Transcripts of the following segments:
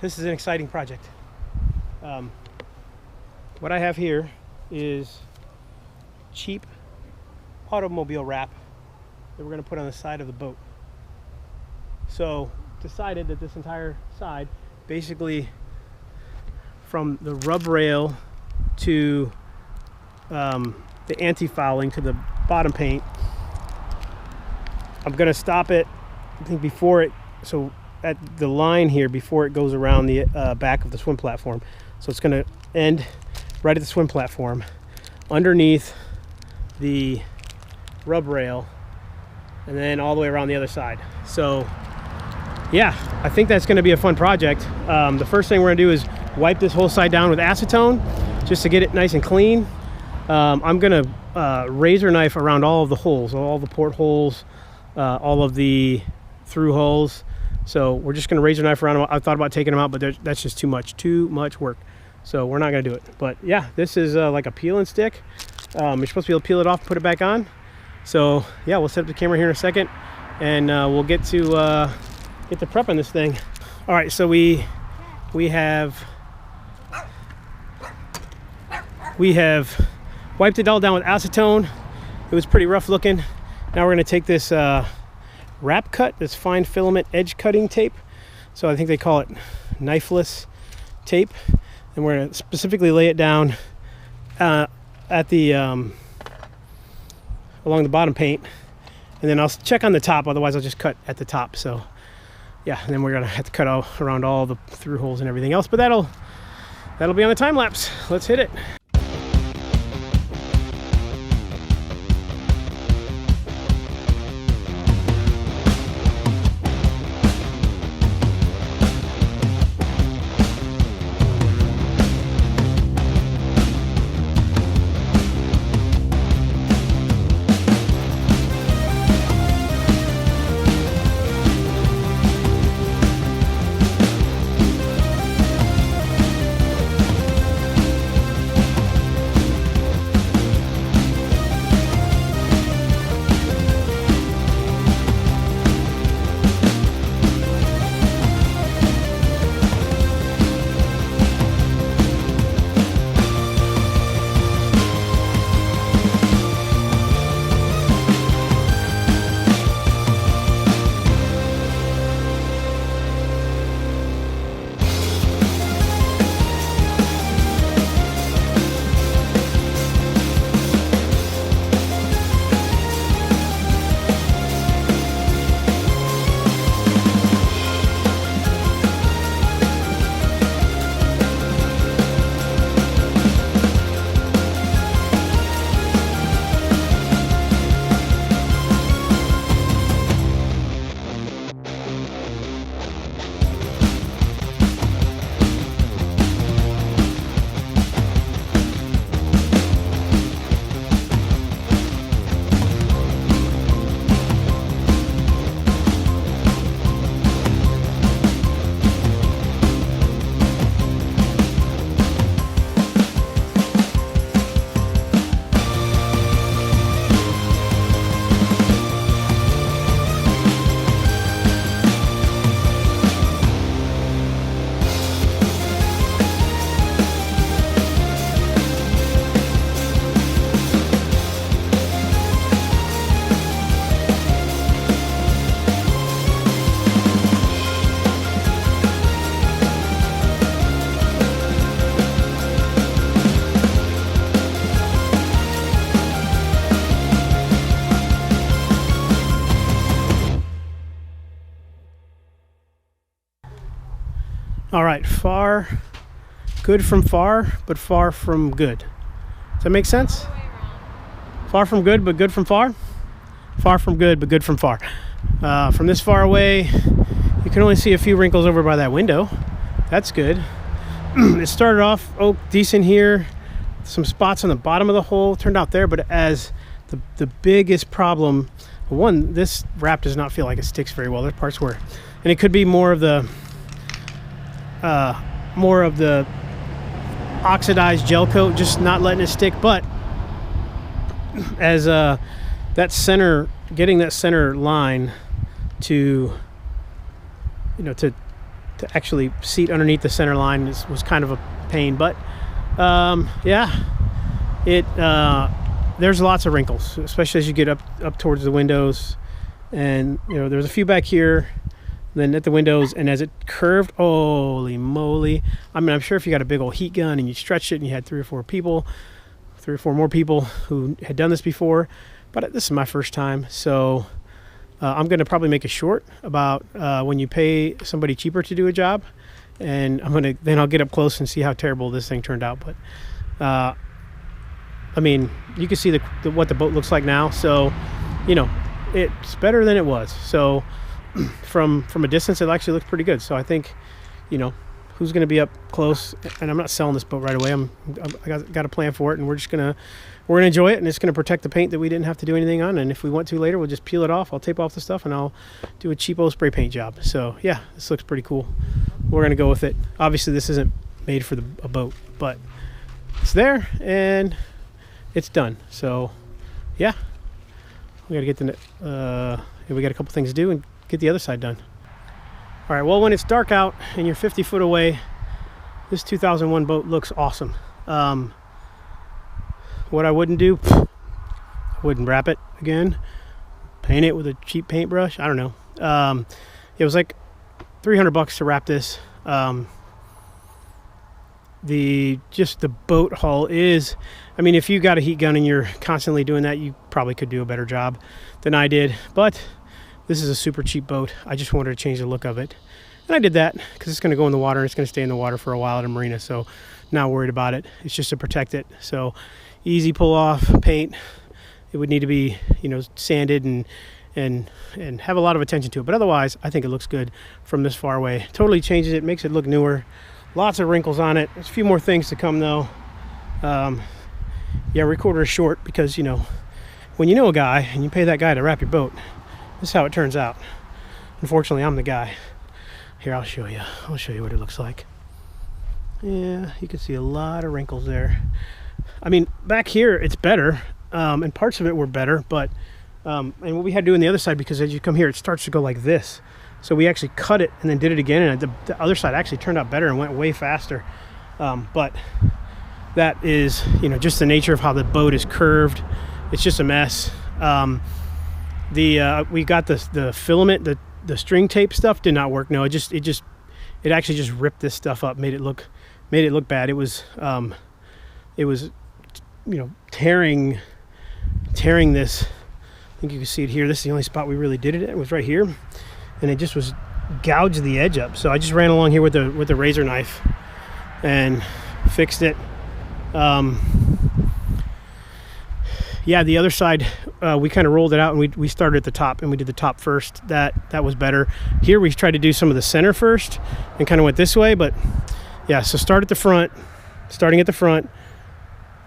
this is an exciting project. What I have here is cheap automobile wrap that we're going to put on the side of the boat. So decided that this entire side, basically from the rub rail to the anti-fouling to the bottom paint, I'm going to stop it, I think before it, so at the line here before it goes around the back of the swim platform. So it's going to end right at the swim platform underneath the rub rail and then all the way around the other side. So yeah, I think that's going to be a fun project. The first thing we're going to do is wipe this whole side down with acetone just to get it nice and clean. I'm going to razor knife around all of the holes, all the port holes, all of the through holes. So we're just going to razor knife around them. I thought about taking them out, but that's just too much work. So we're not going to do it. But yeah, this is like a peel and stick. You're supposed to be able to peel it off, put it back on. So yeah, we'll set up the camera here in a second, and we'll get to prepping this thing. All right, so we have wiped it all down with acetone. It was pretty rough looking. Now we're going to take this wrap cut, this fine filament edge cutting tape. So I think they call it knifeless tape. And we're going to specifically lay it down at the along the bottom paint. And then I'll check on the top, otherwise I'll just cut at the top. So yeah, and then we're going to have to cut around all the through holes and everything else. But that'll be on the time lapse. Let's hit it. All right, good from far, but far from good. Does that make sense? Far from good, but good from far? Far from good, but good from far. From this far away, you can only see a few wrinkles over by that window. That's good. It started off decent here. Some spots on the bottom of the hole turned out there, but as the biggest problem, one, this wrap does not feel like it sticks very well. There's parts where, and it could be more of the oxidized gel coat just not letting it stick. But as getting that center line to to actually seat underneath the center line was kind of a pain. But yeah, there's lots of wrinkles, especially as you get up towards the windows. And you know, there's a few back here, then at the windows, and as it curved, holy moly. I mean, I'm sure if you got a big old heat gun and you stretched it and you had 3 or 4 more people who had done this before, but this is my first time, so I'm going to probably make a short about when you pay somebody cheaper to do a job, and then I'll get up close and see how terrible this thing turned out. But I mean, you can see what the boat looks like now, so you know, it's better than it was. So from a distance, it actually looks pretty good. So I think, you know, who's going to be up close? And I'm not selling this boat right away. I got a plan for it, and we're gonna enjoy it, and it's gonna protect the paint that we didn't have to do anything on. And if we want to later, we'll just peel it off. I'll tape off the stuff, and I'll do a cheapo spray paint job. So yeah, this looks pretty cool. We're gonna go with it. Obviously, this isn't made for a boat, but it's there and it's done. So yeah, we got to get we got a couple things to do and get the other side done. All right, well, when it's dark out and you're 50 foot away, this 2001 boat looks awesome. What I wouldn't do, I wouldn't wrap it again, paint it with a cheap paintbrush. I don't know. It was like $300 to wrap this. The boat hull is, I mean, if you got a heat gun and you're constantly doing that, you probably could do a better job than I did. But this is a super cheap boat. I just wanted to change the look of it, and I did that because it's going to go in the water and it's going to stay in the water for a while at a marina, so not worried about it. It's just to protect it. So easy pull off paint. It would need to be, you know, sanded and have a lot of attention to it, but otherwise I think it looks good from this far away. Totally changes it, makes it look newer. Lots of wrinkles on it. There's a few more things to come though. Yeah, recorder is short because, you know, when you know a guy and you pay that guy to wrap your boat, this is how it turns out. Unfortunately, I'm the guy. Here, I'll show you what it looks like. Yeah, you can see a lot of wrinkles there. I mean, back here it's better, and parts of it were better, but and what we had to do on the other side, because as you come here it starts to go like this, so we actually cut it and then did it again, and the other side actually turned out better and went way faster. But that is, you know, just the nature of how the boat is curved. It's just a mess. We got the filament, the string tape stuff did not work. No, it actually just ripped this stuff up, made it look bad. It was you know, tearing this. I think you can see it here. This is the only spot we really did it at. It was right here, and it just was gouged the edge up. So I just ran along here with the razor knife and fixed it. Yeah, the other side, we kind of rolled it out, and we started at the top, and we did the top first. That was better. Here we tried to do some of the center first and kind of went this way, but yeah, so starting at the front,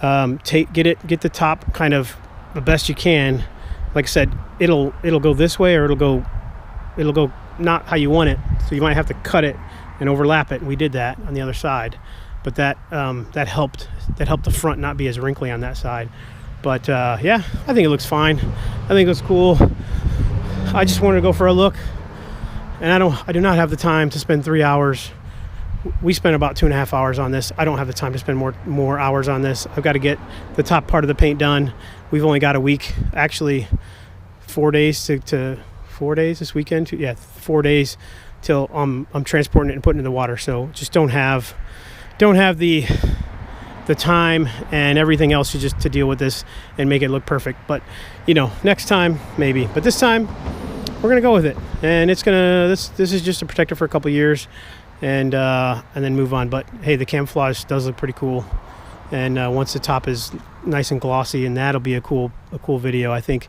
get the top kind of the best you can. Like I said, it'll go this way, or it'll go not how you want it, so you might have to cut it and overlap it. We did that on the other side, but that helped the front not be as wrinkly on that side. But yeah, I think it looks fine. I think it looks cool. I just wanted to go for a look, and I do not have the time to spend 3 hours. We spent about 2.5 hours on this. I don't have the time to spend more hours on this. I've got to get the top part of the paint done. We've only got a week, actually 4 days to 4 days this weekend. Yeah, 4 days till I'm transporting it and putting it in the water. So just don't have the time and everything else to deal with this and make it look perfect. But you know, next time maybe, but this time we're gonna go with it, and it's gonna this is just to protect it for a couple years, and then move on. But hey, the camouflage does look pretty cool, and once the top is nice and glossy, and that'll be a cool video. I think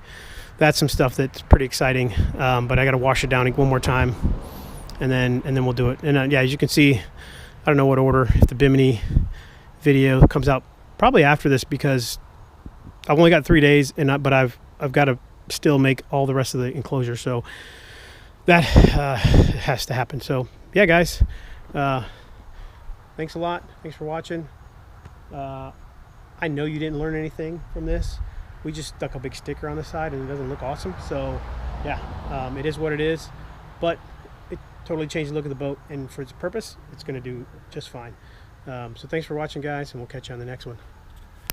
that's some stuff that's pretty exciting. But I got to wash it down one more time, and then we'll do it. And yeah, as you can see, I don't know what order, if the Bimini video comes out probably after this, because I've only got 3 days, but I've got to still make all the rest of the enclosure, so that has to happen. So yeah, guys, thanks a lot. Thanks for watching. I know you didn't learn anything from this. We just stuck a big sticker on the side and it doesn't look awesome. So yeah, it is what it is, but it totally change the look of the boat, and for its purpose, it's going to do just fine. So thanks for watching, guys, and we'll catch you on the next one.